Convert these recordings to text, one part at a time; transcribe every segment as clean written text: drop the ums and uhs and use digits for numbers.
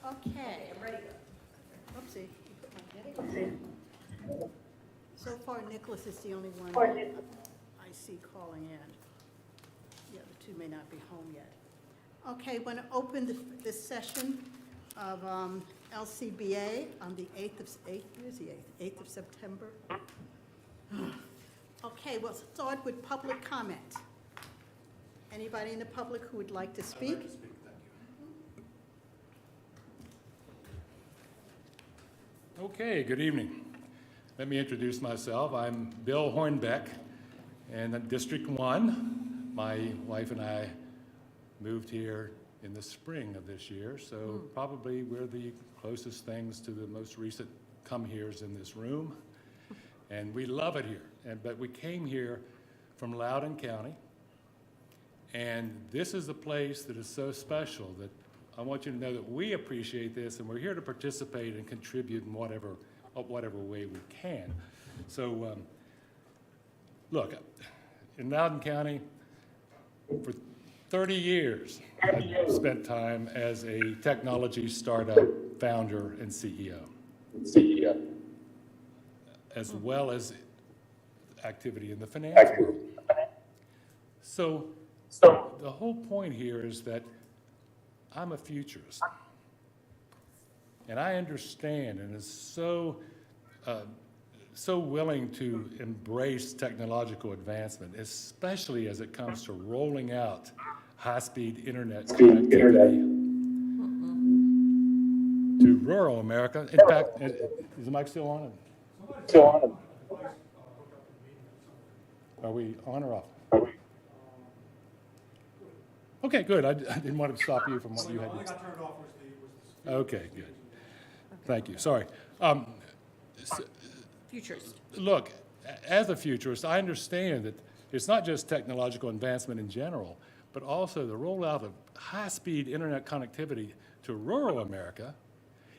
Okay. I'm ready. Oopsie. So far, Nicholas is the only one I see calling in. The other two may not be home yet. Okay, want to open this session of LCBA on the 8th of September. Okay, we'll start with public comment. Anybody in the public who would like to speak? I'd like to speak, thank you. Okay, good evening. Let me introduce myself. I'm Bill Hornbeck, and in District 1. My wife and I moved here in the spring of this year, so probably we're the closest things to the most recent come-heres in this room. And we love it here, but we came here from Loudoun County, and this is a place that is so special that I want you to know that we appreciate this, and we're here to participate and contribute in whatever way we can. So, look, in Loudoun County, for 30 years, I've spent time as a technology startup founder and CEO, as well as activity in the finance world. So the whole point here is that I'm a futurist. And I understand and is so willing to embrace technological advancement, especially as it comes to rolling out high-speed internet connectivity to rural America. In fact, is the mic still on? Are we on or off? Okay, good. I didn't want to stop you from what you had to say. Okay, good. Thank you. Sorry. Futurist. Look, as a futurist, I understand that it's not just technological advancement in general, but also the rollout of high-speed internet connectivity to rural America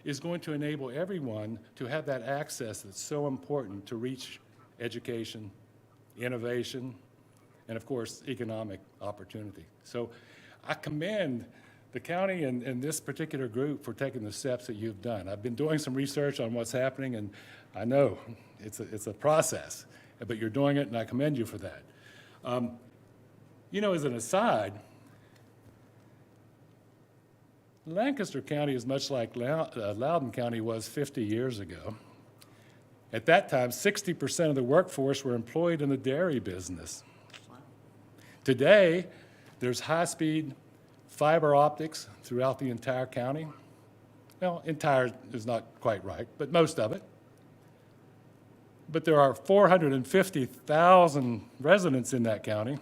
is going to enable everyone to have that access that's so important to reach education, innovation, and of course, economic opportunity. So I commend the county and this particular group for taking the steps that you've done. I've been doing some research on what's happening, and I know it's a process, but you're doing it, and I commend you for that. You know, as an aside, Lancaster County is much like Loudoun County was 50 years ago. At that time, 60% of the workforce were employed in the dairy business. Today, there's high-speed fiber optics throughout the entire county. Well, entire is not quite right, but most of it. But there are 450,000 residents in that county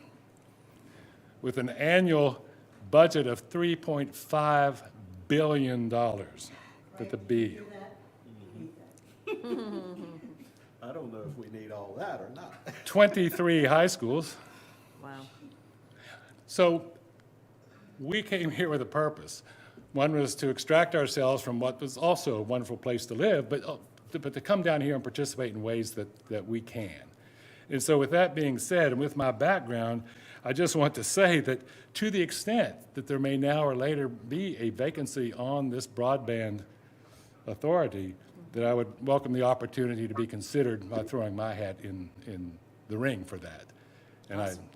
with an annual budget of $3.5 billion with the B. I don't know if we need all that or not. 23 high schools. Wow. So we came here with a purpose. One was to extract ourselves from what was also a wonderful place to live, but to come down here and participate in ways that we can. And so with that being said, and with my background, I just want to say that to the extent that there may now or later be a vacancy on this broadband authority, that I would welcome the opportunity to be considered by throwing my hat in the ring for that. And Awesome.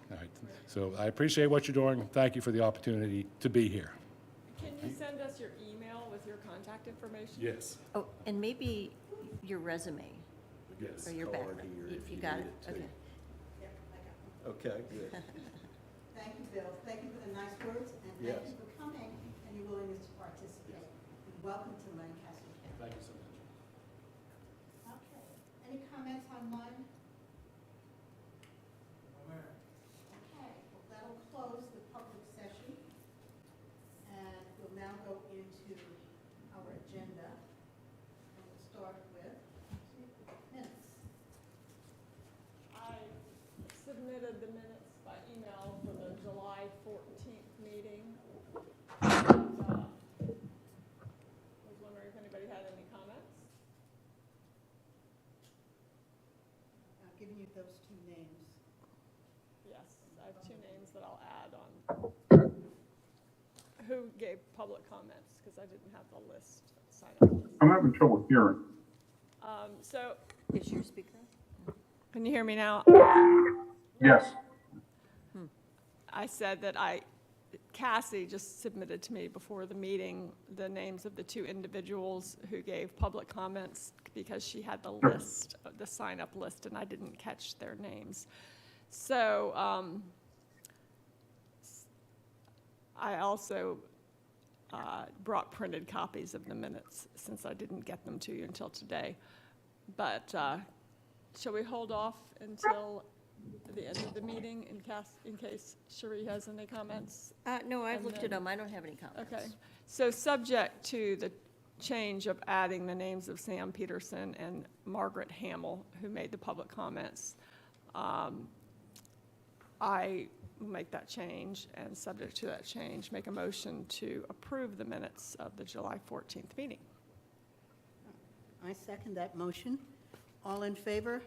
So I appreciate what you're doing. Thank you for the opportunity to be here. Can you send us your email with your contact information? Yes. Oh, and maybe your resume Yes. or your Card background, here if if you you got need it. it, too. Okay. Okay, good. Thank you, Bill. Thank you for the nice words, and Yes. thank you for coming and your willingness to participate. And welcome to Lancaster County. Thank you so much. Okay. Any comments online? Okay, well, that'll close the public session. And we'll now go into our agenda. And we'll start with minutes. I submitted the minutes by email for the July 14th meeting. And, was wondering if anybody had any comments? I've given you those two names. Yes, I have two names that I'll add on. Who gave public comments, because I didn't have the list, sign up list. I'm having trouble hearing. So, Is your speaker on? can you hear me now? Yes. I said that Cassie just submitted to me before the meeting the names of the 2 individuals who gave public comments, because she had the list, the sign-up list, and I didn't catch their names. So I also brought printed copies of the minutes, since I didn't get them to you until today. But shall we hold off until the end of the meeting in case Cherie has any comments? No, I've And looked at then- them. I don't have any comments. Okay, so subject to the change of adding the names of Sam Peterson and Margaret Hamill, who made the public comments, I will make that change, and subject to that change, make a motion to approve the minutes of the July 14th meeting. I second that motion. All in favor?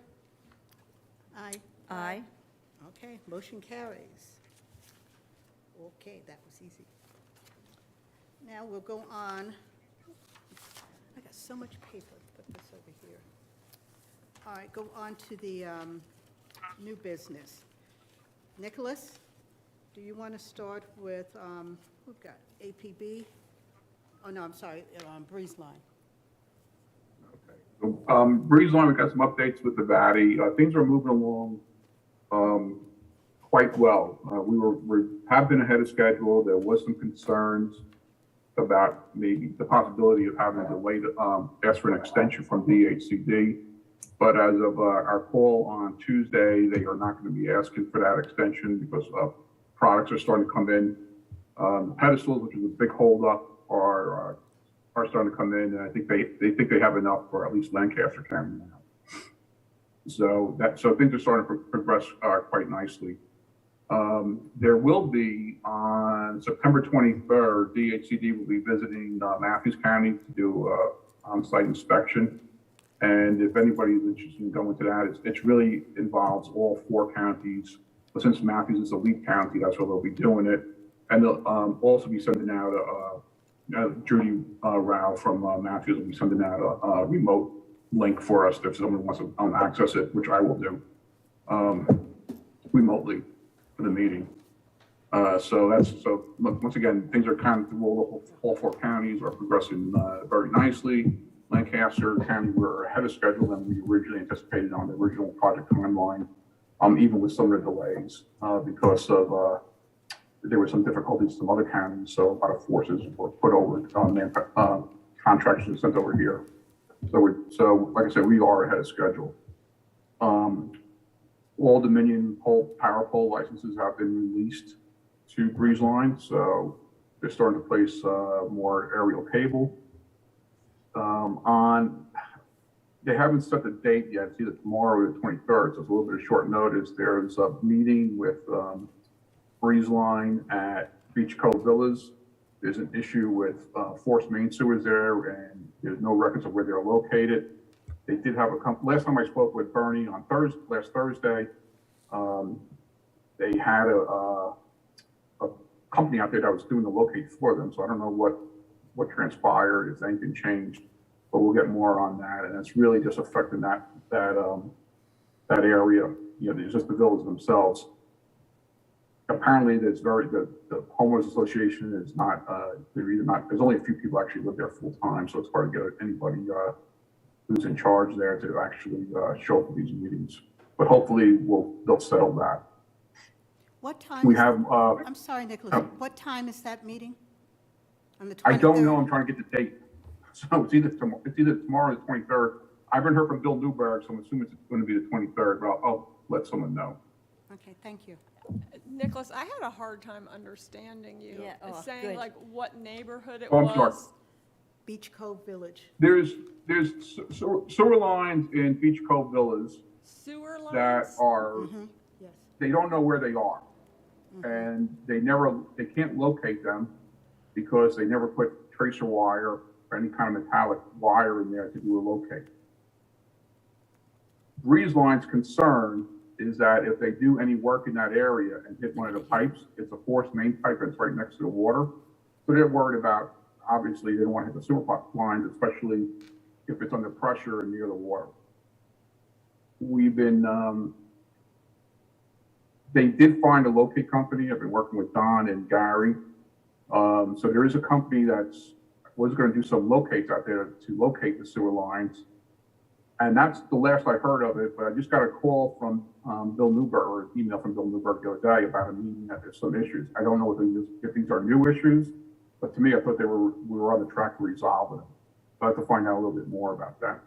Aye. Aye. Okay, motion carries. Okay, that was easy. Now we'll go on. I got so much paper, put this over here. All right, go on to the new business. Nicholas, do you want to start with, we've got APB? Oh, no, I'm sorry, Breeze Line. Breeze Line, we got some updates with the VATI. Things are moving along quite well. We have been ahead of schedule. There was some concerns about maybe the possibility of having to delay ask for an extension from DHCD. But as of our call on Tuesday, they are not going to be asking for that extension, because products are starting to come in. Pedestals, which is a big holdup, are starting to come in, and I think they think they have enough for at least Lancaster County now. So things are starting to progress quite nicely. There will be, on September 23rd, DHCD will be visiting Matthews County to do on-site inspection. And if anybody is interested in going to that, it really involves all 4 counties. But since Matthews is a lead county, that's where they'll be doing it. And they'll also be sending out Judy Rao from Matthews will be sending out a remote link for us if someone wants to access it, which I will do remotely for the meeting. So once again, things are kind of all 4 counties are progressing very nicely. Lancaster County, we're ahead of schedule than we originally anticipated on the original project timeline, even with some of the delays because of there were some difficulties in some other counties, so a lot of forces were put over, contractors were sent over here. So like I said, we are ahead of schedule. All Dominion power pole licenses have been released to Breeze Line, so they're starting to place more aerial cable. They haven't set the date yet. It's either tomorrow or the 23rd, so it's a little bit of short notice. There's a meeting with Breeze Line at Beach Cove Villas. There's an issue with forced main sewers there, and there's no records of where they're located. They did have last time I spoke with Bernie on last Thursday, they had a company out there that was doing the locate for them, so I don't know what transpired, if anything changed, but we'll get more on that. And it's really just affecting that area. There's just the villas themselves. Apparently, the homeowners association is not. There's only a few people actually live there full time, so it's hard to get anybody who's in charge there to actually show up for these meetings. But hopefully, they'll settle that. What time? We have. I'm sorry, Nicholas. What time is that meeting? On the 23rd? I don't know. I'm trying to get the date. So it's either tomorrow or the 23rd. I haven't heard from Bill Newberg, so I'm assuming it's going to be the 23rd, but I'll let someone know. Okay, thank you. Nicholas, I had a hard time understanding you. Yeah, oh, saying good. like what neighborhood it Oh, I'm was. sorry. Beach Cove Village. There's sewer lines in Beach Cove Villas Sewer lines? that are, Yes. they don't know where they are. And they can't locate them because they never put tracer wire or any kind of metallic wire in there to do a locate. Breeze Line's concern is that if they do any work in that area and hit one of the pipes, it's a forced main pipe that's right next to the water. So they're worried about, obviously, they don't want to hit the sewer lines, especially if it's under pressure and near the water. We've been, they did find a locate company. I've been working with Don and Gary. So there is a company was going to do some locates out there to locate the sewer lines. And that's the last I heard of it, but I just got a call from Bill Newberg, or an email from Bill Newberg the other day about a meeting that there's some issues. I don't know if these are new issues, but to me, I thought we were on the track to resolve them. So I have to find out a little bit more about that.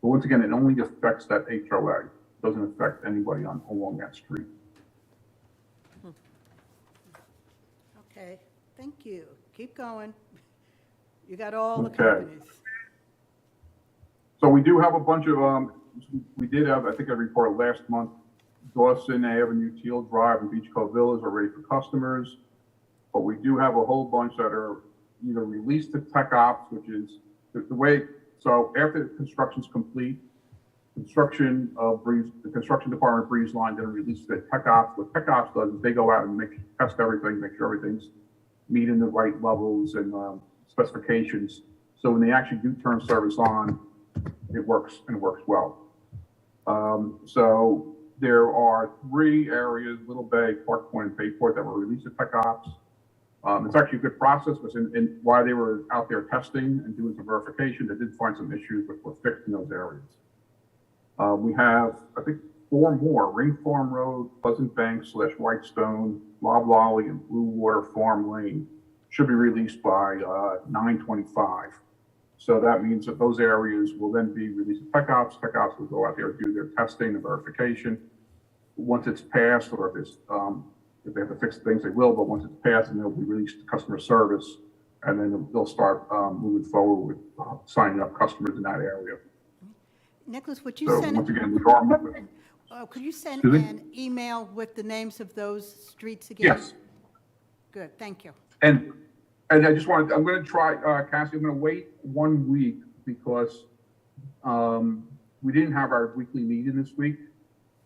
But once again, it only affects that HOA. It doesn't affect anybody along that street. Okay, thank you. Keep going. You got all the Okay. companies. So we do have a bunch of, we did have, I think I reported last month, Dawson Avenue, Teal Drive, and Beach Cove Villas are ready for customers. But we do have a whole bunch that are either released to Tech Ops, which is the way, so after the construction's complete, the construction department Breeze Line then releases the Tech Ops. What Tech Ops does is they go out and test everything, make sure everything's meeting the right levels and specifications. So when they actually do turn service on, it works and it works well. So there are 3 areas, Little Bay, Park Point, and Bayport, that were released to Tech Ops. It's actually a good process, because while they were out there testing and doing some verification, they did find some issues which were fixed in those areas. We have, I think, 4 more: Ring Farm Road, Pleasant Bank / Whitestone, Loblolly, and Blue Water Farm Lane should be released by 9/25. So that means that those areas will then be released to Tech Ops. Tech Ops will go out there and do their testing and verification. Once it's passed, or if they have to fix things, they will, but once it's passed, then they'll be released to customer service, and then they'll start moving forward with signing up customers in that area. Nicholas, would you So send, once again, we are moving. could you send Excuse me? an email with the names of those streets again? Yes. Good, thank you. And I just wanted, I'm going to try, Cassie, I'm going to wait 1 week because we didn't have our weekly meeting this week.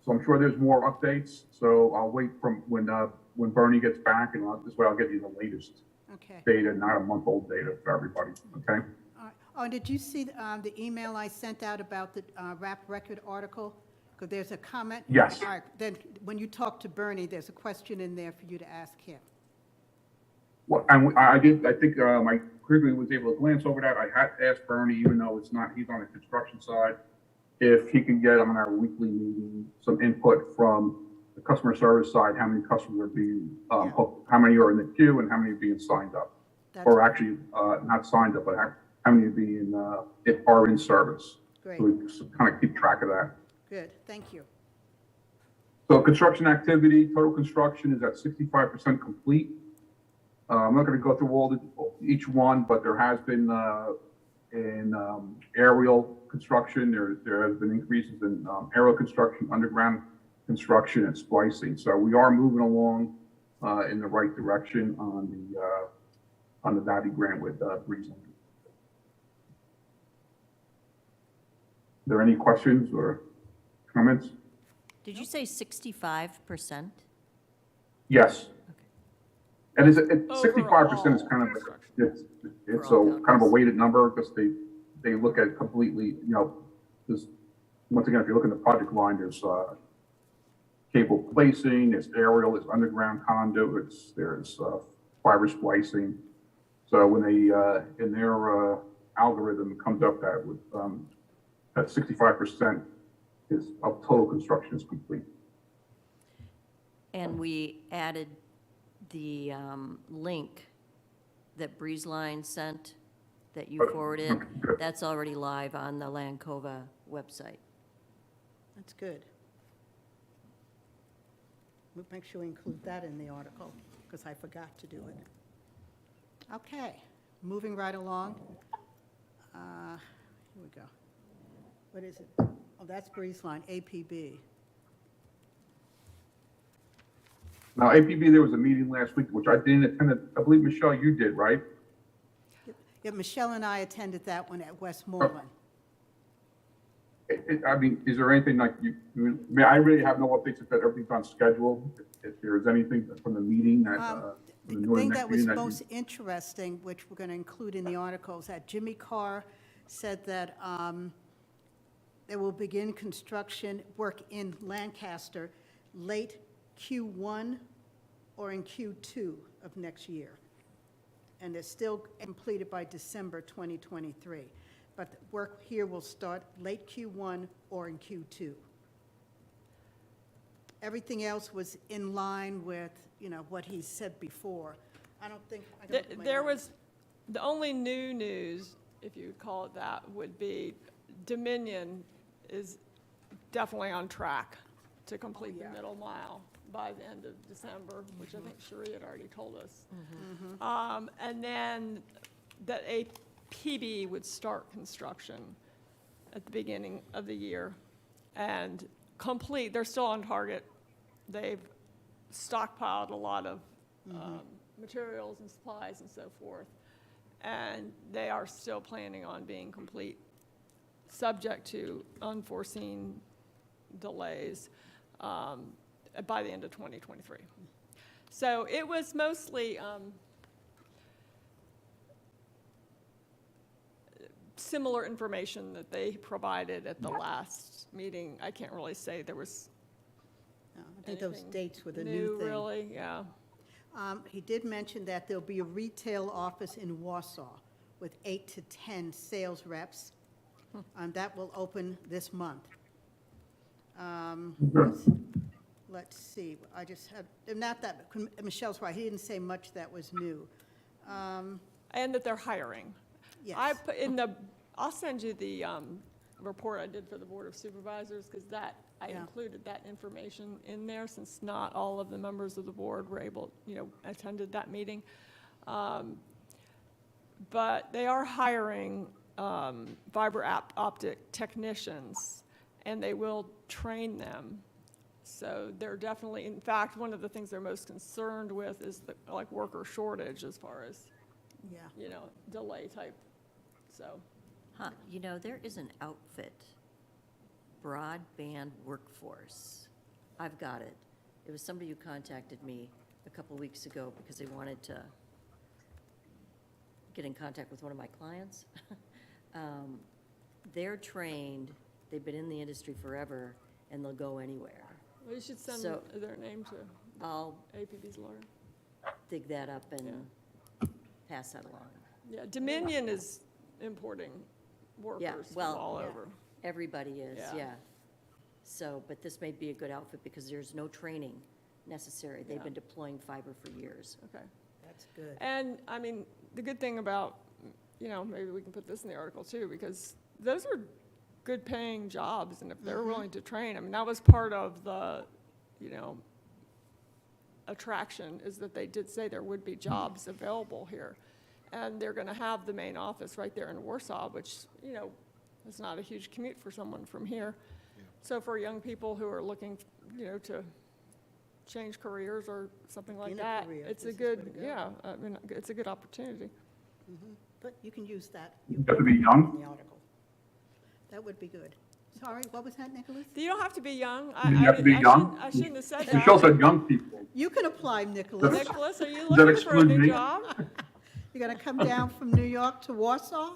So I'm sure there's more updates. So I'll wait from when Bernie gets back, and this way I'll get you the latest Okay. data, not a month-old data for everybody, okay? All right. Oh, did you see the email I sent out about the rap record article? Because there's a comment. Yes. All right, then, when you talk to Bernie, there's a question in there for you to ask him. Well, and I think I quickly was able to glance over that. I had asked Bernie, even though he's on the construction side, if he could get on our weekly meeting some input from the customer service side, how many customers are being, how many are in the queue and how many are being signed up. That's Or actually, not signed up, but how many are in service. great. So we just kind of keep track of that. Good, thank you. So construction activity, total construction is at 65% complete. I'm not going to go through each one, but there has been in aerial construction, there has been increases in aerial construction, underground construction, and splicing. So we are moving along in the right direction on the Valley grant with Breeze Line. Are there any questions or comments? Did you say 65%? Yes. And it's 65% is Overall kind of, construction. it's For all a kind of a weighted number, because they look at completely, there's, once again, if you look in the project line, there's cable placing, there's aerial, there's underground conduits, there's fiber splicing. So when they, in their algorithm, comes up that with, that 65% is of total construction is complete. And we added the link that Breeze Line sent that you forwarded. Good. That's already live on the Lancova website. That's good. We'll make sure we include that in the article, because I forgot to do it. Okay, moving right along. Here we go. What is it? Oh, that's Breeze Line, APB. Now, APB, there was a meeting last week, which I didn't attend. I believe, Michelle, you did, right? Yeah, Michelle and I attended that one at Westmoreland. I mean, is there anything like I really have no updates if everything's on schedule. If there is anything from the meeting that, the The Northern thing Neck that was meeting most interesting, which we're going to include in the articles, that Jimmy Carr said that they will begin construction work in Lancaster late Q1 or in Q2 of next year. And they're still completed by December 2023. But the work here will start late Q1 or in Q2. Everything else was in line with, you know, what he said before. I don't think, I don't look at my There notes. was, the only new news, if you would call it that, would be Dominion is definitely on track to complete the yeah. middle mile by the end of December, which I think Sheree had already told us. And then that a PB would start construction at the beginning of the year and complete, they're still on target. They've stockpiled a lot of materials and supplies and so forth. And they are still planning on being complete, subject to unforeseen delays by the end of 2023. So it was mostly similar information that they provided at the last meeting. I can't really say there was No, I think those anything dates were the new thing. really, yeah. He did mention that there'll be a retail office in Warsaw with 8 to 10 sales reps. That will open this month. Let's see, I just had, not that, Michelle's right, he didn't say much that was new. And that they're hiring. I Yes, put in the, I'll send you the report I did for the Board of Supervisors, because that, I Yeah. included that information in there, since not all of the members of the board were able, attended that meeting. But they are hiring fiber optic technicians, and they will train them. So they're definitely, in fact, one of the things they're most concerned with is the, like, worker shortage as far as, yeah. delay type, so. Huh, there is an outfit, broadband workforce. I've got it. It was somebody who contacted me a couple weeks ago because they wanted to get in contact with one of my clients. They're trained, they've been in the industry forever, and they'll go anywhere. Well, you should send So- their name to I'll APB's lawyer. dig that up and pass that along. Yeah, Dominion is importing workers from well, all yeah. over. Everybody is, Yeah. yeah. So, but this may be a good outfit because there's no training necessary. They've Yeah. been deploying fiber for years. Okay. That's good. And, I mean, the good thing about, maybe we can put this in the article too, because those are good paying jobs, and if they're willing to train, I mean, that was part of the, attraction, is that they did say there would be jobs available here. And they're gonna have the main office right there in Warsaw, which, is not a huge commute for someone from here. So for young people who are looking, to change careers or something like In a that, career, it's a this is where good, to go. I mean, it's a good opportunity. But you can use that. You have to be young? In the article. That would be good. Sorry, what was that, Nicholas? You don't have to be young. You have to be young? I shouldn't have said Michelle that. said young people. You can apply, Nicholas. Nicholas, are you Does that looking for a exclude new me? job? You're going to come down from New York to Warsaw?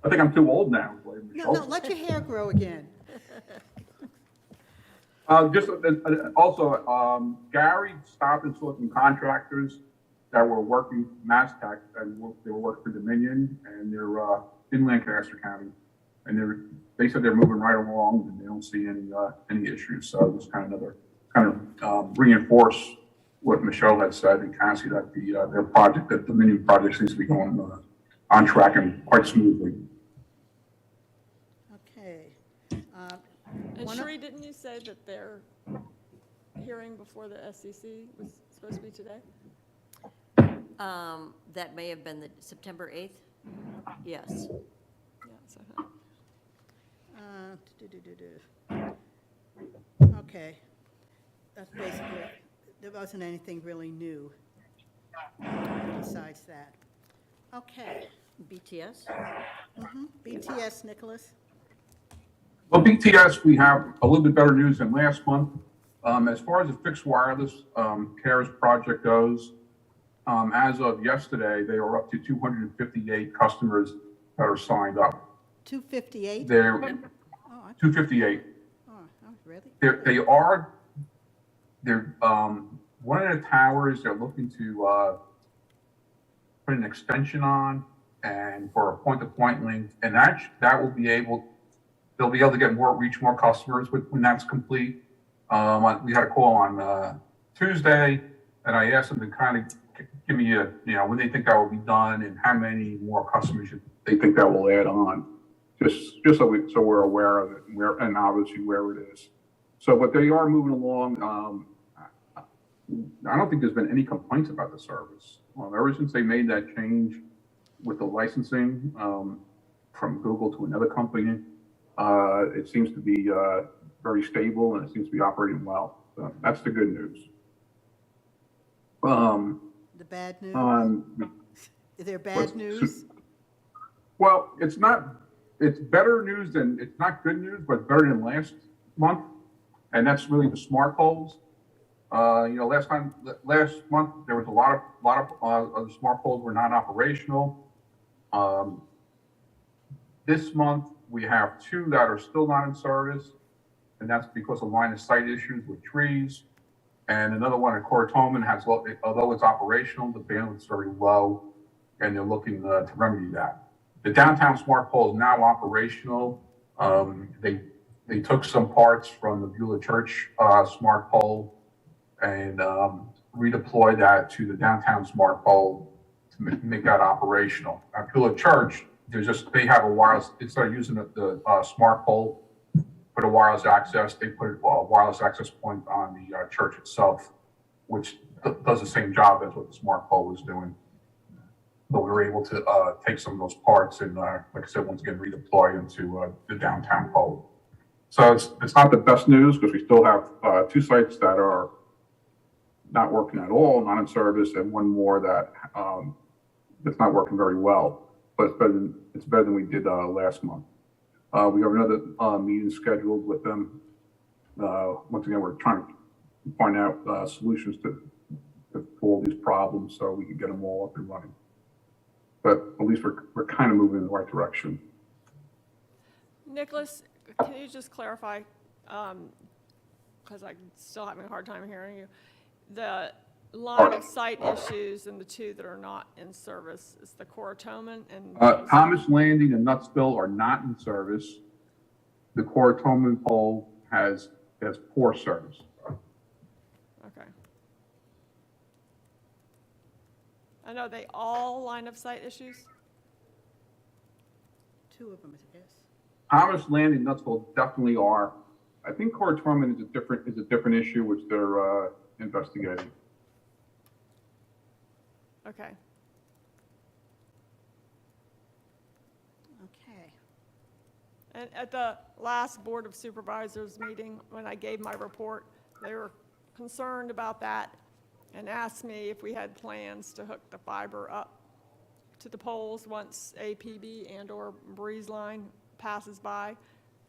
I think I'm too old now. No, let your hair grow again. Gary stopped and saw some contractors that were working Mass Tech, and they were working for Dominion, and they're in Lancaster County. And they said they're moving right along, and they don't see any issues. So it was kind of reinforce what Michelle had said, and kind of see that their project, that Dominion project seems to be going on track and quite smoothly. Okay. And One of- Sheree, didn't you say that their hearing before the SEC was supposed to be today? That may have been the September 8th? Yes. Yeah, so, Okay. That's basically, there wasn't anything really new besides that. Okay. BTS? BTS, Nicholas? Well, BTS, we have a little bit better news than last month. As far as the fixed wireless CARES project goes, as of yesterday, they are up to 258 customers that are signed up. 258? They're Oh, 258. oh, really? They're one of the towers they're looking to put an extension on and for a point-to-point link, and that will be able, they'll be able to reach more customers when that's complete. We had a call on Tuesday, and I asked them to kind of give me when they think that will be done and how many more customers they think that will add on, just so we're aware of it and obviously where it is. So, but they are moving along. I don't think there's been any complaints about the service. Ever since they made that change with the licensing from Google to another company, it seems to be very stable and it seems to be operating well. So that's the good news. The bad news? Is there bad news? Well, it's better news than, it's not good news, but better than last month. And that's really the smart poles. Last month, there was a lot of the smart poles were not operational. This month, we have 2 that are still not in service, and that's because of line of sight issues with trees. And another one at Coratoman although it's operational, the bandwidth's very low, and they're looking to remedy that. The downtown smart pole is now operational. They took some parts from the Beulah Church smart pole and redeployed that to the downtown smart pole to make that operational. At Beulah Church, they have a wireless, instead of using the smart pole for the wireless access, they put a wireless access point on the church itself, which does the same job as what the smart pole was doing. But we were able to take some of those parts and, like I said, once again, redeploy into the downtown pole. So it's not the best news because we still have 2 sites that are not working at all, not in service, and 1 more that that's not working very well. But it's better than we did last month. We have another meeting scheduled with them. Once again, we're trying to find out solutions to all these problems so we can get them all up and running. But at least we're kind of moving in the right direction. Nicholas, can you just clarify, because I'm still having a hard time hearing you, the line of sight issues and the 2 that are not in service is the Coratoman and Thomas Landing and Nutsville are not in service. The Coratoman pole has poor service. Okay. And are they all line of sight issues? 2 of them, I guess. Thomas Landing and Nutsville definitely are. I think Coratoman is a different issue which they're investigating. Okay. Okay. And at the last Board of Supervisors meeting, when I gave my report, they were concerned about that and asked me if we had plans to hook the fiber up to the poles once APB and/or Breeze Line passes by.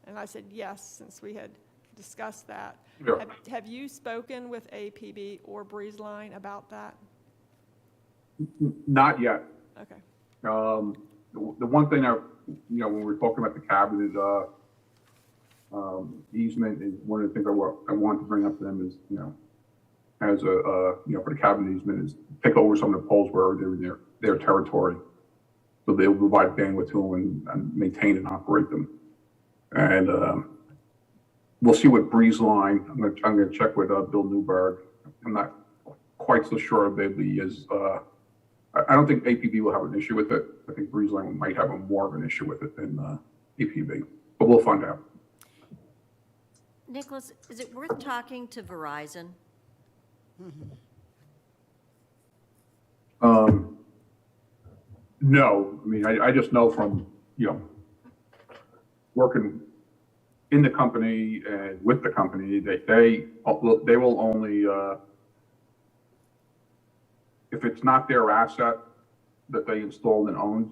And I said yes, since we had discussed that. Yeah. Have you spoken with APB or Breeze Line about that? Not yet. Okay. The one thing when we're talking about the cabinet easement, is one of the things I want to bring up to them is, as for the cabinet easement, is take over some of the poles where they're in their territory, so they'll provide bandwidth to them and maintain and operate them. And we'll see what Breeze Line. I'm going to check with Bill Newberg. I'm not quite so sure if they'll be as. I don't think APB will have an issue with it. I think Breeze Line might have more of an issue with it than APB, but we'll find out. Nicholas, is it worth talking to Verizon? No, I mean, I just know from, working in the company and with the company that they will only, if it's not their asset that they installed and owned,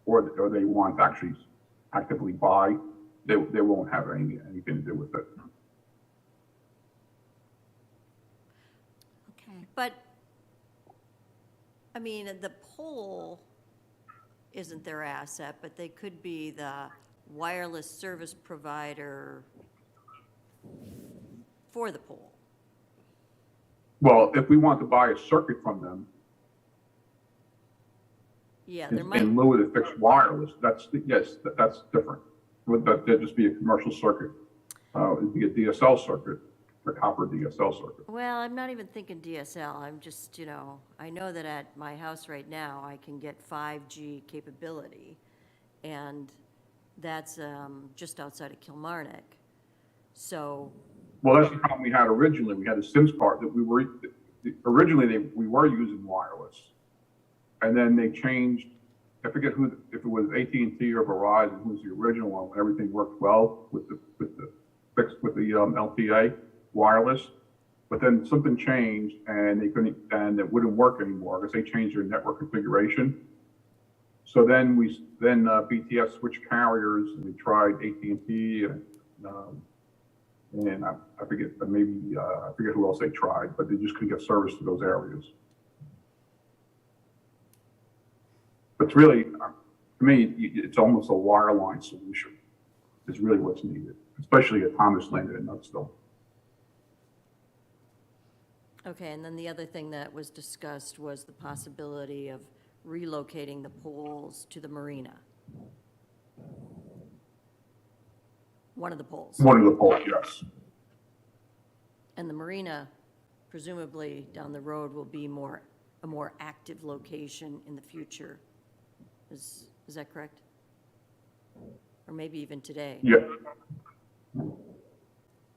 or they want to actually actively buy, they won't have anything to do with it. But, I mean, the pole isn't their asset, but they could be the wireless service provider for the pole. Well, if we want to buy a circuit from them, Yeah, there in might, lieu of the fixed wireless, that's different. Would that just be a commercial circuit? It'd be a DSL circuit, a copper DSL circuit. well, I'm not even thinking DSL. I'm just, I know that at my house right now, I can get 5G capability, and that's just outside of Kilmarnock. So, Well, that's the problem we had originally. We had a SIMS card that we were, we were using wireless. And then they changed, I forget who, if it was AT&T or Verizon, who was the original one, when everything worked well with the fixed, with the LTA wireless. But then something changed and they couldn't, and it wouldn't work anymore because they changed their network configuration. So then BTS switched carriers and we tried AT&T and I forget, maybe, I forget who else they tried, but they just couldn't get service to those areas. But it's really, to me, it's almost a wireline solution is really what's needed, especially at Thomas Landon and Nutsville. okay, and then the other thing that was discussed was the possibility of relocating the poles to the marina. One of the poles. One of the poles, yes. And the marina, presumably down the road, will be a more active location in the future. Is that correct? Or maybe even today? Yeah.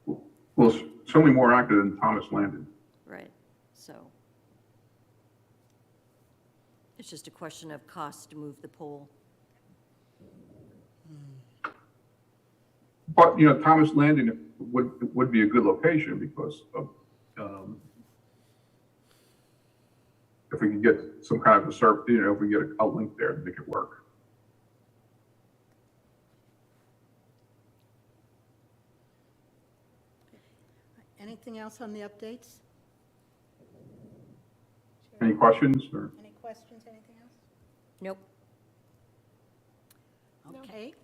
Well, it's certainly more active than Thomas Landon. Right, so. It's just a question of cost to move the pole. But, Thomas Landon would be a good location because of, if we could get some kind of a if we get a link there to make it work. Anything else on the updates? Any questions or? Any questions, anything else? Nope. No. Okay.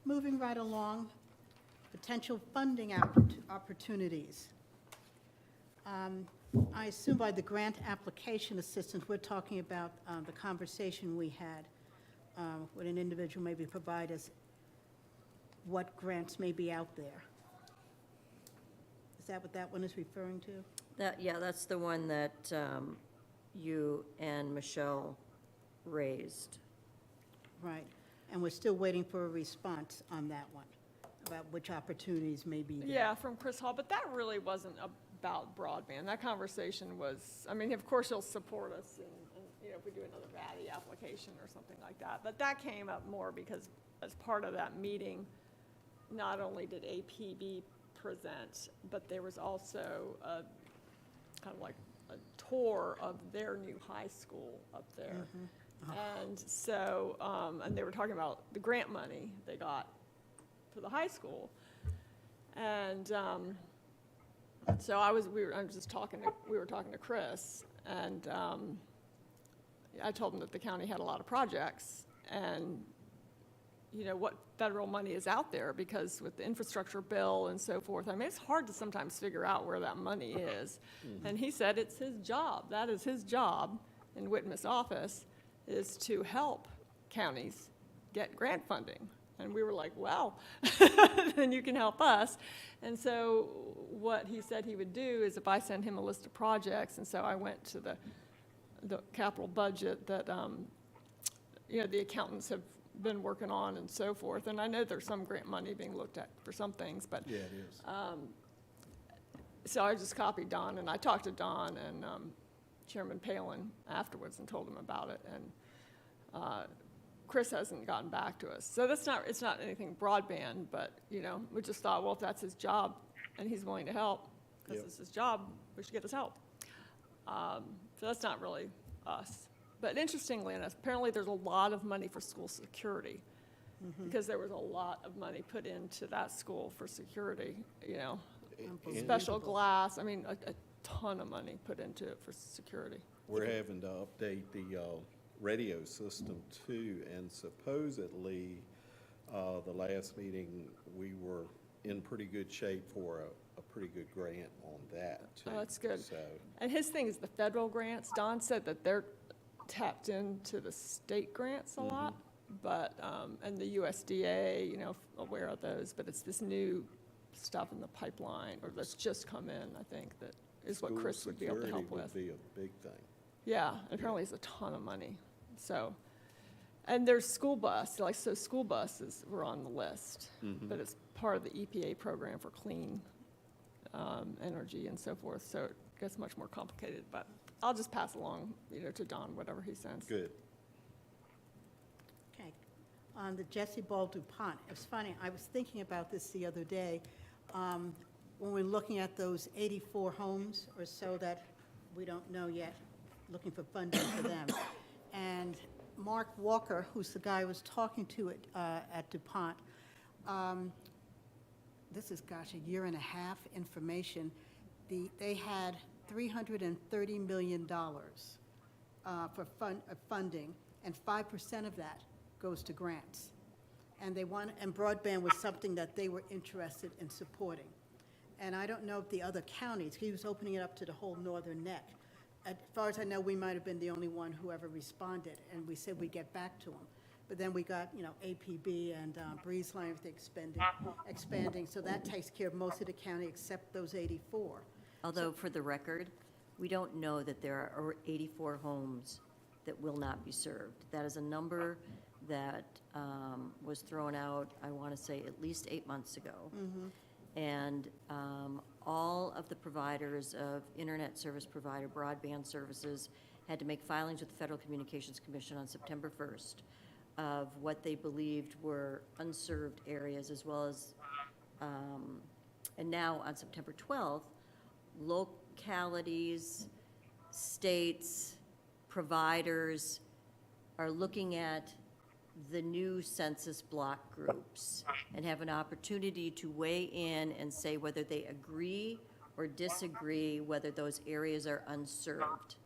Moving right along, potential funding opportunities. I assume by the grant application assistance, we're talking about the conversation we had when an individual maybe provide us what grants may be out there. Is that what that one is referring to? Yeah, that's the one that you and Michelle raised. Right. And we're still waiting for a response on that one, about which opportunities may be there. Yeah, from Chris Hall, but that really wasn't about broadband. That conversation was, I mean, of course he'll support us and if we do another VADI application or something like that. But that came up more because as part of that meeting, not only did APB present, but there was also a kind of like a tour of their new high school up there. And so, and they were talking about the grant money they got for the high school. And so we were talking to Chris, and I told him that the county had a lot of projects, and what federal money is out there, because with the infrastructure bill and so forth, I mean, it's hard to sometimes figure out where that money is. And he said it's his job. That is his job in Whitman's office, is to help counties get grant funding. And we were like, well, then you can help us. And so what he said he would do is if I send him a list of projects, and so I went to the capital budget that, the accountants have been working on and so forth. And I know there's some grant money being looked at for some things, but. Yeah, it is. So I just copied Don, and I talked to Don and Chairman Palin afterwards and told him about it. And Chris hasn't gotten back to us. So it's not anything broadband, but, we just thought, well, if that's his job and he's willing to help, because it's his job, we should get his help. So that's not really us. But interestingly enough, apparently there's a lot of money for school security, because there was a lot of money put into that school for security, special glass, I mean, a ton of money put into it for security. We're having to update the radio system too, and supposedly, the last meeting, we were in pretty good shape for a pretty good grant on that too. Oh, that's good. So, And his thing is the federal grants. Don said that they're tapped into the state grants a lot, but, and the USDA, you know, aware of those, but it's this new stuff in the pipeline, or that's just come in, I think, that is what school Chris would be able to help with. security would be a big thing. Yeah, apparently it's a ton of money, so. And there's school bus, like, so school buses were on the list, but it's part of the EPA program for clean energy and so forth, so it gets much more complicated, but I'll just pass along, you know, to Don, whatever he sends. Good. Okay. On the Jesse Ball DuPont, it was funny, I was thinking about this the other day, when we're looking at those 84 homes or so that we don't know yet, looking for funding for them. And Mark Walker, who's the guy I was talking to at DuPont, this is, gosh, a year and a half information. They had $330 million for funding, and 5% of that goes to grants. And and broadband was something that they were interested in supporting. And I don't know if the other counties, he was opening it up to the whole northern neck. As far as I know, we might have been the only one who ever responded, and we said we'd get back to them. But then we got, you know, APB and Breeze Line, everything expanding, so that takes care of most of the county except those 84. Although, for the record, we don't know that there are 84 homes that will not be served. That is a number that was thrown out, I want to say, at least 8 months ago. And all of the providers of internet service provider, broadband services, had to make filings with the Federal Communications Commission on September 1st of what they believed were unserved areas, as well as, and now on September 12th, localities, states, providers are looking at the new census block groups and have an opportunity to weigh in and say whether they agree or disagree whether those areas are unserved.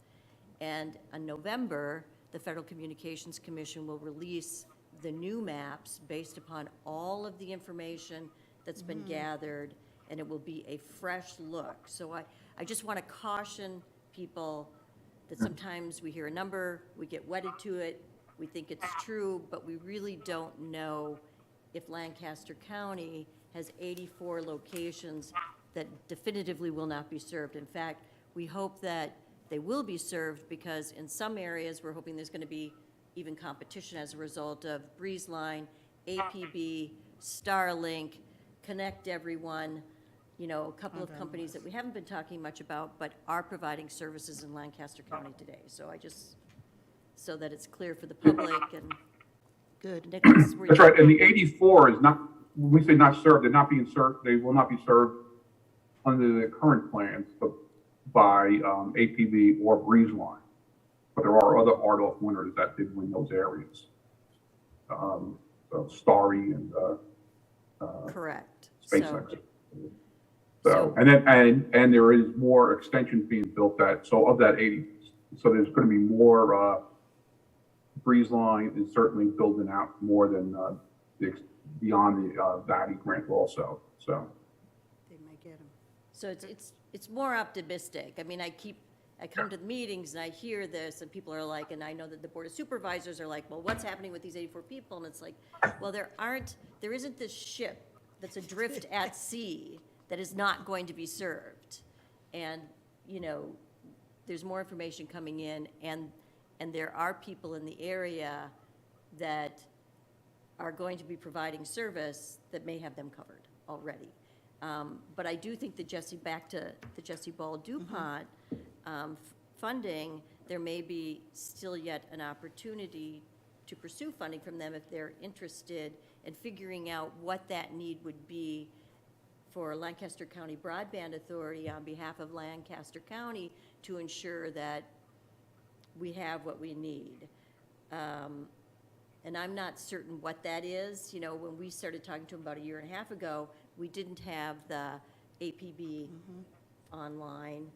And in November, the Federal Communications Commission will release the new maps based upon all of the information that's been gathered, and it will be a fresh look. So I just want to caution people that sometimes we hear a number, we get wedded to it, we think it's true, but we really don't know if Lancaster County has 84 locations that definitively will not be served. In fact, we hope that they will be served, because in some areas, we're hoping there's going to be even competition as a result of Breeze Line, APB, Starlink, Connect Everyone, you know, a couple of companies that we haven't been talking much about, but are providing services in Lancaster County today. So I just, so that it's clear for the public and. Good. Nicholas, were That's you- right, and the 84 is not, when we say not served, they're not being served, they will not be served under the current plans, but by APB or Breeze Line. But there are other RDOF winners that did win those areas. So Starry and Correct. SpaceX. So, and then, and there is more extensions being built so of that 80, so there's going to be more, Breeze Line is certainly building out more than beyond the VATI grant also, so. They may get them. So it's more optimistic. I mean, I come to the meetings and I hear this, and people are like, and I know that the Board of Supervisors are like, well, what's happening with these 84 people? And it's like, well, there isn't this ship that's adrift at sea that is not going to be served. And, you know, there's more information coming in, and there are people in the area that are going to be providing service that may have them covered already. But I do think that back to the Jesse Ball DuPont funding, there may be still yet an opportunity to pursue funding from them if they're interested in figuring out what that need would be for Lancaster County Broadband Authority on behalf of Lancaster County to ensure that we have what we need. And I'm not certain what that is. You know, when we started talking to them about a year and a half ago, we didn't have the APB online.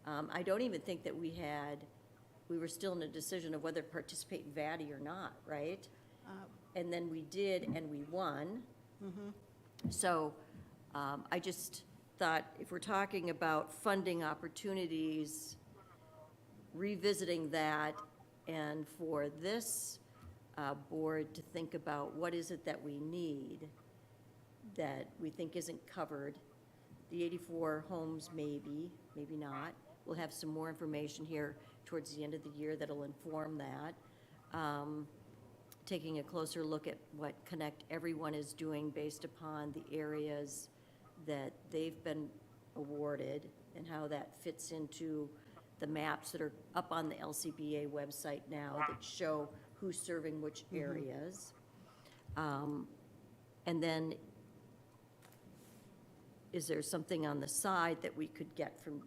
I don't even think that we were still in a decision of whether to participate in VATI or not, right? And then we did, and we won. So I just thought, if we're talking about funding opportunities, revisiting that, and for this board to think about what is it that we need that we think isn't covered. The 84 homes, maybe not. We'll have some more information here towards the end of the year that'll inform that. Taking a closer look at what Connect Everyone is doing based upon the areas that they've been awarded and how that fits into the maps that are up on the LCBA website now that show who's serving which areas. And then, is there something on the side that we could get from,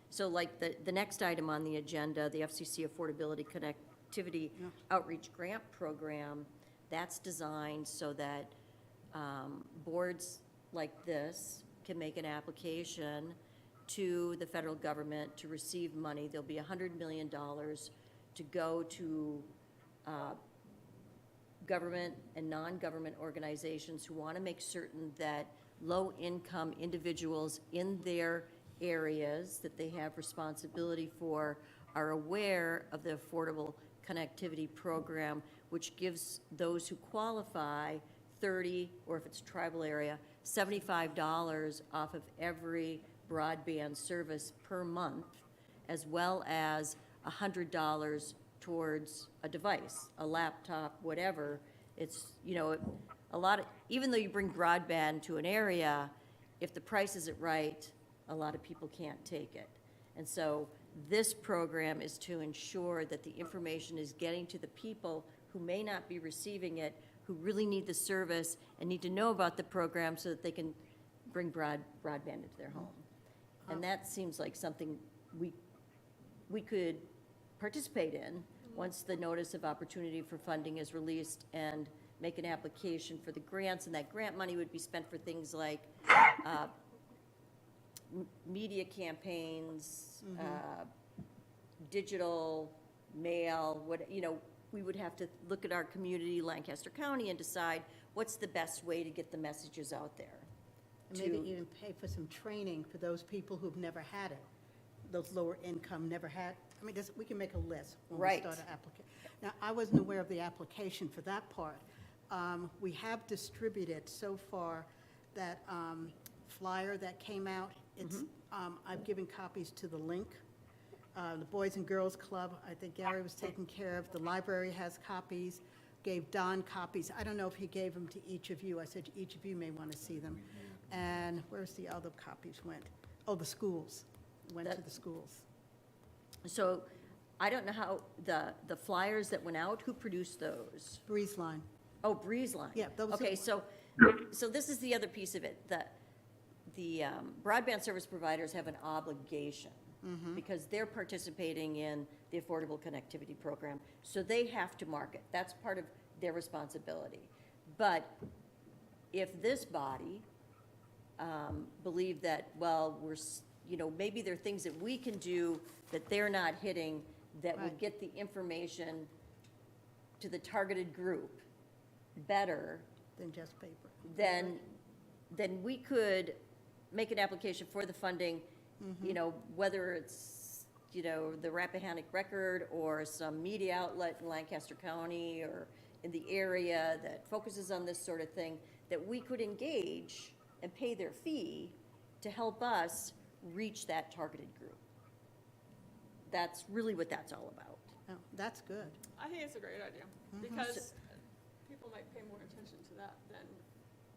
so like the next item on the agenda, the FCC Affordability Connectivity Outreach Grant Program, that's designed so that boards like this can make an application to the federal government to receive money. There'll be $100 million to go to government and non-government organizations who want to make certain that low-income individuals in their areas that they have responsibility for are aware of the Affordable Connectivity Program, which gives those who qualify 30, or if it's a tribal area, $75 off of every broadband service per month, as well as $100 towards a device, a laptop, whatever. It's, a lot of, even though you bring broadband to an area, if the price isn't right, a lot of people can't take it. And so this program is to ensure that the information is getting to the people who may not be receiving it, who really need the service and need to know about the program so that they can bring broadband into their home. And that seems like something we could participate in once the notice of opportunity for funding is released, and make an application for the grants, and that grant money would be spent for things like media campaigns, digital, mail, we would have to look at our community, Lancaster County, and decide what's the best way to get the messages out there. And maybe even pay for some training for those people who've never had it, those lower income never had. I mean, we can make a list when we start an application. Now, I wasn't aware of the application for that part. We have distributed so far that flyer that came out. It's, I've given copies to the Link, the Boys and Girls Club. I think Gary was taking care of. The library has copies, gave Don copies. I don't know if he gave them to each of you. I said each of you may want to see them. And where's the other copies went? Oh, the schools, went to the schools. So I don't know how, the flyers that went out, who produced those? Breeze Line. Oh, Breeze Line. Yeah, those are- Okay, so this is the other piece of it. The broadband service providers have an obligation because they're participating in the Affordable Connectivity Program. So they have to market. That's part of their responsibility. But if this body believe that, well, maybe there are things that we can do that they're not hitting that would get the information to the targeted group better Than just paper. then we could make an application for the funding, whether it's, the Rappahannock Record or some media outlet in Lancaster County or in the area that focuses on this sort of thing, that we could engage and pay their fee to help us reach that targeted group. That's really what that's all about. Oh, that's good. I think it's a great idea, because people might pay more attention to that than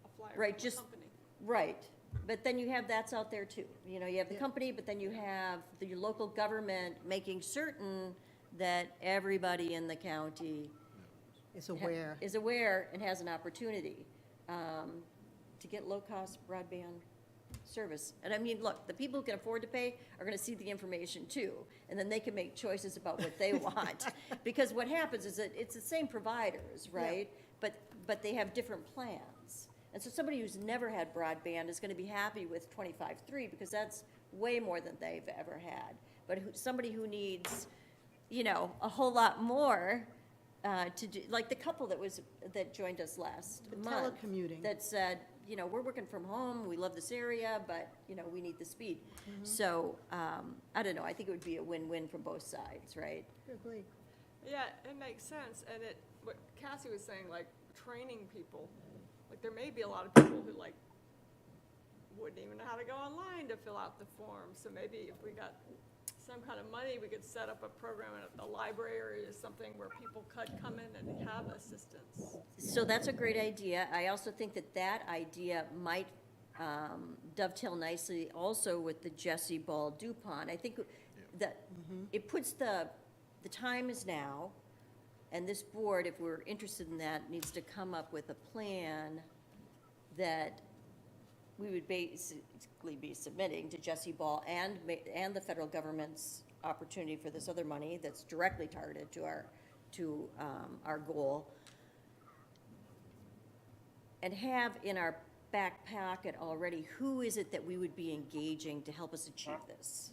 a flyer Right, from a just- company. Right, but then you have that's out there too. You have the company, but then you have the local government making certain that everybody in the county Is aware. is aware and has an opportunity to get low-cost broadband service. And I mean, look, the people who can afford to pay are going to see the information too, and then they can make choices about what they want. Because what happens is that it's the same providers, right? But they have different plans. And so somebody who's never had broadband is going to be happy with 25.3 because that's way more than they've ever had. But somebody who needs, a whole lot more to do, like the couple that joined us last The month. telecommuting. That said, we're working from home, we love this area, but, we need the speed. So, I don't know, I think it would be a win-win from both sides, right? Agree. Yeah, it makes sense, and what Cassie was saying, like, training people, like, there may be a lot of people who, like, wouldn't even know how to go online to fill out the form, so maybe if we got some kind of money, we could set up a program at the library or something where people could come in and have assistance. So that's a great idea. I also think that idea might dovetail nicely also with the Jesse Ball DuPont. I think that it puts the time is now, and this board, if we're interested in that, needs to come up with a plan that we would basically be submitting to Jesse Ball and the federal government's opportunity for this other money that's directly targeted to our goal. And have in our back pocket already, who is it that we would be engaging to help us achieve this?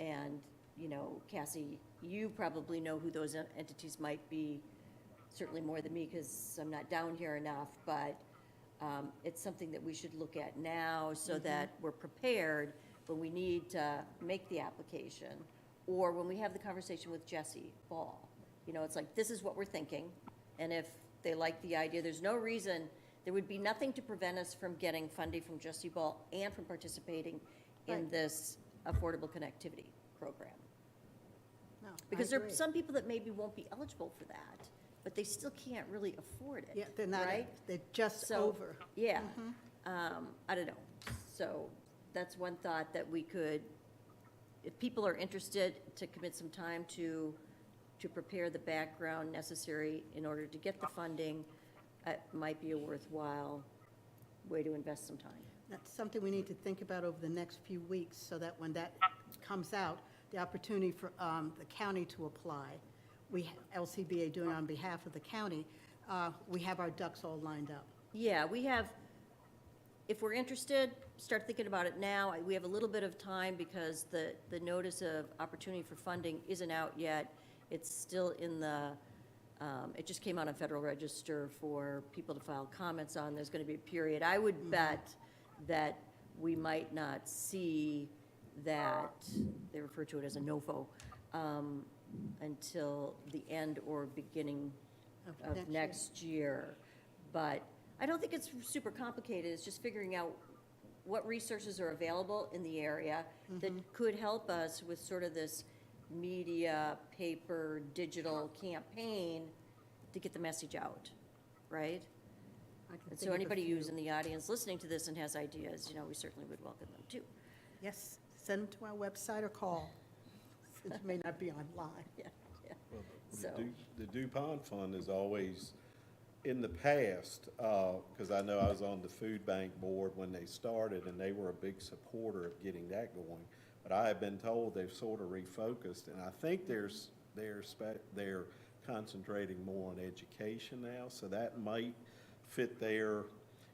And, Cassie, you probably know who those entities might be, certainly more than me, because I'm not down here enough, but it's something that we should look at now so that we're prepared when we need to make the application, or when we have the conversation with Jesse Ball. It's like, this is what we're thinking, and if they like the idea, there's no reason, there would be nothing to prevent us from getting funding from Jesse Ball and from participating in Right. this affordable connectivity program. No, I Because there are agree. some people that maybe won't be eligible for that, but they still can't really afford it. Yeah, they're not, right? they're just So, over. Yeah, I don't know. So that's one thought that we could, if people are interested, to commit some time to prepare the background necessary in order to get the funding, it might be a worthwhile way to invest some time. That's something we need to think about over the next few weeks, so that when that comes out, the opportunity for the county to apply, LCBA doing on behalf of the county, we have our ducks all lined up. Yeah, we have, if we're interested, start thinking about it now. We have a little bit of time because the notice of opportunity for funding isn't out yet. It's still in it just came out on Federal Register for people to file comments on. There's going to be a period. I would bet that we might not see that, they refer to it as a NOFO, until the end or beginning of next year. But I don't think it's super complicated. It's just figuring out what resources are available in the area that could help us with sort of this media, paper, digital campaign to get the message out, right? I can And think so of a anybody few. who's in the audience listening to this and has ideas, we certainly would welcome them too. Yes, send them to our website or call, since you may not be online. Yeah, yeah. Well, So- The DuPont Fund is always, in the past, because I know I was on the food bank board when they started, and they were a big supporter of getting that going. But I have been told they've sort of refocused, and I think they're concentrating more on education now, so that might fit their,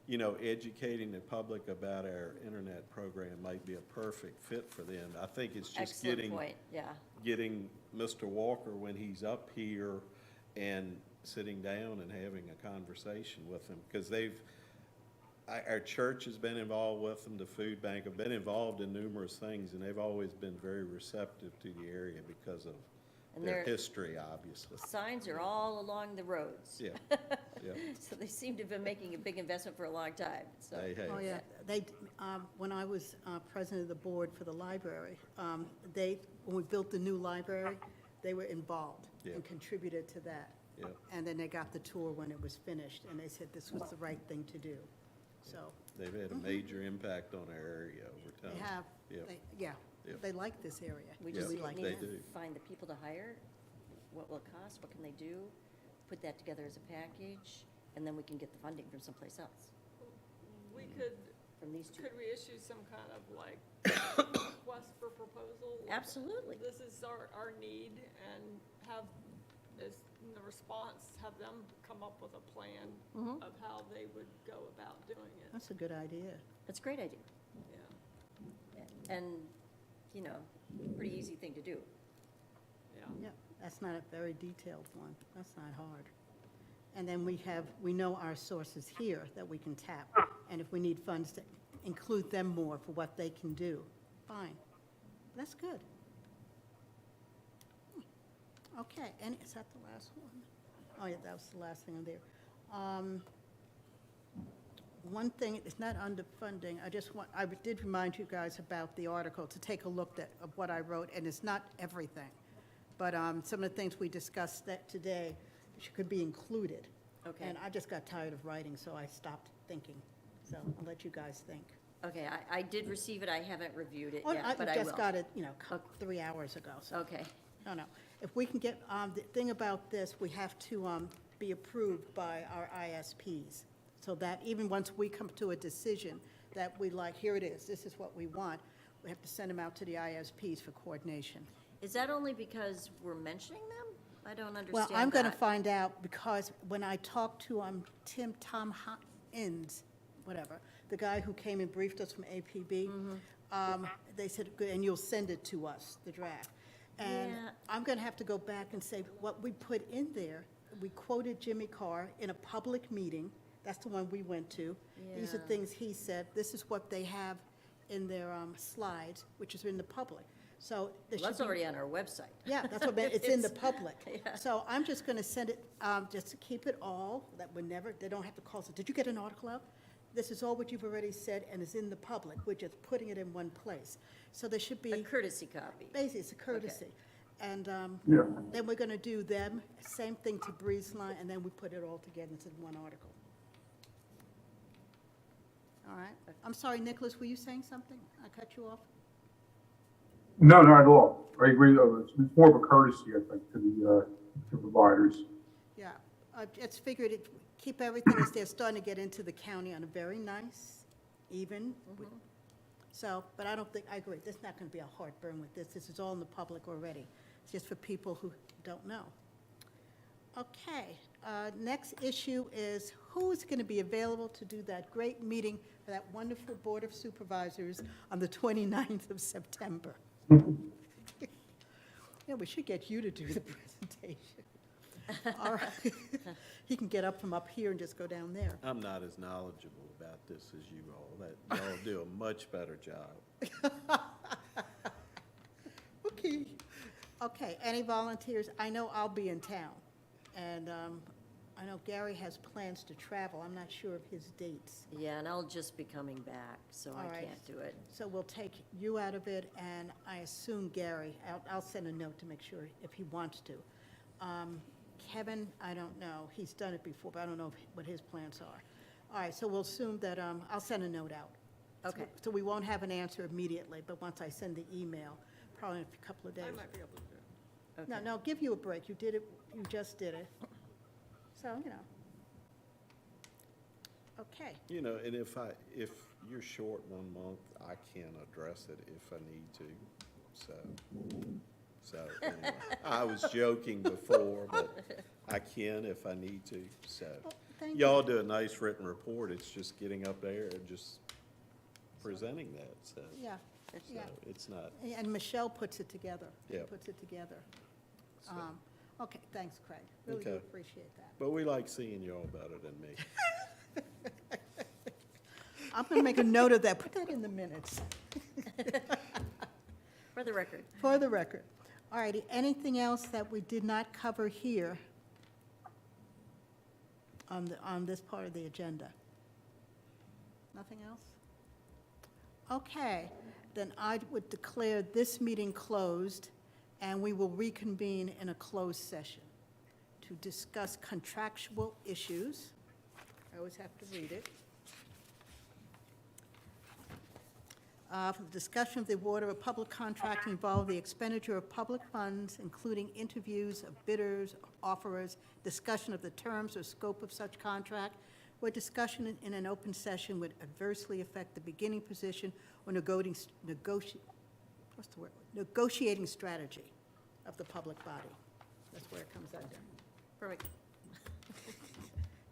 educating the public about our internet program might be a perfect fit for them. I think it's just Excellent point, yeah. getting Mr. Walker, when he's up here, and sitting down and having a conversation with him, because our church has been involved with them, the food bank have been involved in numerous things, and they've always been very receptive to the area because of And their they're- history, obviously. Signs are all along the roads. Yeah, yeah, So they seem to have been making a big investment for a long time, so. they have. Oh, yeah, when I was president of the board for the library, when we built the new library, they were involved Yeah. and contributed to that. Yeah. And then they got the tour when it was finished, and they said this was the right thing to do. So, They've had a major impact on our area over time. they have, Yeah. yeah, Yeah. they like this area. We Yeah, just We like need they it. to do. find the people to hire, what will it cost, what can they do, put that together as a package, and then we can get the funding from someplace else, We could, from these two. could we issue some kind of like request for proposal? Absolutely. This is our need, and have, in the response, have them come up with a plan Mhm. of how they would go about doing it, That's a good idea. That's a great idea. yeah. and, you know, pretty easy thing to do. Yeah, that's not a very detailed one. That's not hard. And then we know our sources here that we can tap. And if we need funds to include them more for what they can do, fine. That's good. Okay, and is that the last one? Oh, yeah, that was the last thing on there. One thing, it's not under funding, I did remind you guys about the article, to take a look at what I wrote, and it's not everything. But some of the things we discussed today could be included. Okay. And I just got tired of writing, so I stopped thinking. So I'll let you guys think. Okay, I did receive it, I haven't reviewed it Oh, yet, but I I just will. got it, 3 hours ago, so. Okay, No. If we can get, the thing about this, we have to be approved by our ISPs, so that even once we come to a decision that we like, here it is, this is what we want, we have to send them out to the ISPs for coordination. is that only because we're mentioning them? I don't understand Well, that. I'm going to find out, because when I talked to Tom Inns, whatever, the guy who came and briefed us from APB, they said, good, and you'll send it to us, the draft. And Yeah. I'm going to have to go back and say, what we put in there, we quoted Jimmy Carr in a public meeting, that's the one we went to. These are Yeah. things he said, this is what they have in their slides, which is in the public. So there Well, that's should be- already on our website. yeah, that's what I meant, it's in the public. Yeah. So I'm just going to send it, just to keep it all, that we never, they don't have to call us, did you get an article out? This is all what you've already said and is in the public, we're just putting it in one place. So there should A be, courtesy copy. basically, it's a courtesy. And Yeah. then we're going to do them, same thing to Breeze Line, and then we put it all together into one article. All right? I'm sorry, Nicholas, were you saying something? I cut you off? No, not at all. I agree. It's more of a courtesy, I think, to providers. Yeah, I just figured it, keep everything as they're starting to get into the county on a very nice, even. So, but I don't think, I agree, there's not going to be a heartburn with this. This is all in the public already. It's just for people who don't know. Okay, next issue is who's going to be available to do that great meeting for that wonderful Board of Supervisors on the 29th of September? Yeah, we should get you to do the presentation. All right. He can get up from up here and just go down there. I'm not as knowledgeable about this as you all. That y'all do a much better job. Okay. Okay, any volunteers? I know I'll be in town, and I know Gary has plans to travel. I'm not sure of his dates. Yeah, and I'll just be coming back, so All I right. can't do it. So we'll take you out of it, and I assume Gary, I'll send a note to make sure if he wants to. Kevin, I don't know. He's done it before, but I don't know what his plans are. All right, so we'll assume that, I'll send a note out. Okay. So we won't have an answer immediately, but once I send the email, probably in a couple of days. I might be able to do it. No, Okay. no, give you a break. You did it, you just did it. So, Okay, You know, and if you're short 1 month, I can address it if I need to. So anyway, I was joking before, but I can if I need to, so. well, thank you. Y'all do a nice written report. It's just getting up there and just presenting that, so. Yeah, So yeah. it's not, And Michelle puts it together. She Yeah. puts it together. so. Okay, thanks, Craig. Really do Okay. appreciate that. But we like seeing y'all better than me. I'm going to make a note of that. Put that in the minutes, For the record. for the record. All righty, anything else that we did not cover here on this part of the agenda? Nothing else? Okay, then I would declare this meeting closed, and we will reconvene in a closed session to discuss contractual issues. I always have to read it. For the discussion of the award of a public contract involving the expenditure of public funds, including interviews of bidders, offerers, discussion of the terms or scope of such contract, where discussion in an open session would adversely affect the beginning position or negotiating strategy of the public body. That's where it comes under. Perfect.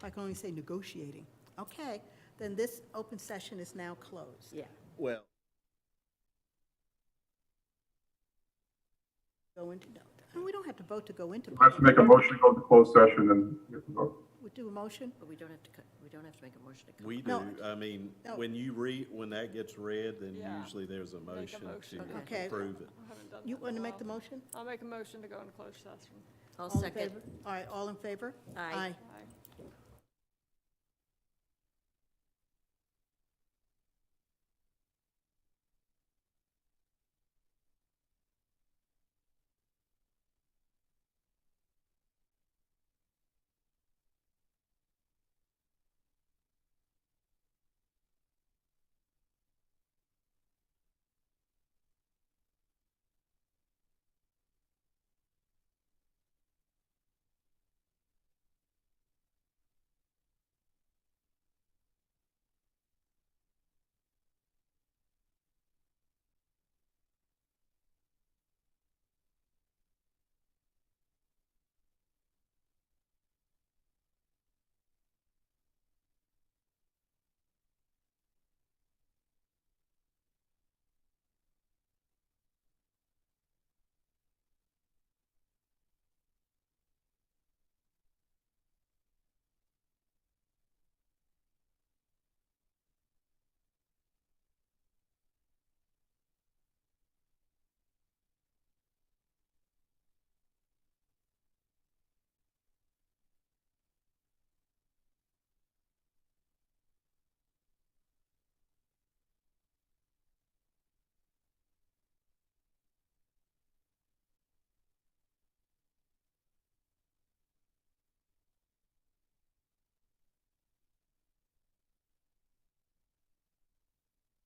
I can only say negotiating. Okay, then this open session is now closed. Yeah. Well. Go into, no, and we don't have to vote to go into. Let's make a motion to go to closed session and get the vote. We do a motion? But we don't have to, we don't have to make a motion to come. We No. do, I mean, No. when that gets read, then Yeah. usually there's a Make a motion motion. to Okay. approve it. I haven't done You that in a want to make while. the motion? I'll make a motion to go into closed session. I'll All in second. favor? All right, all in favor? Aye. Aye.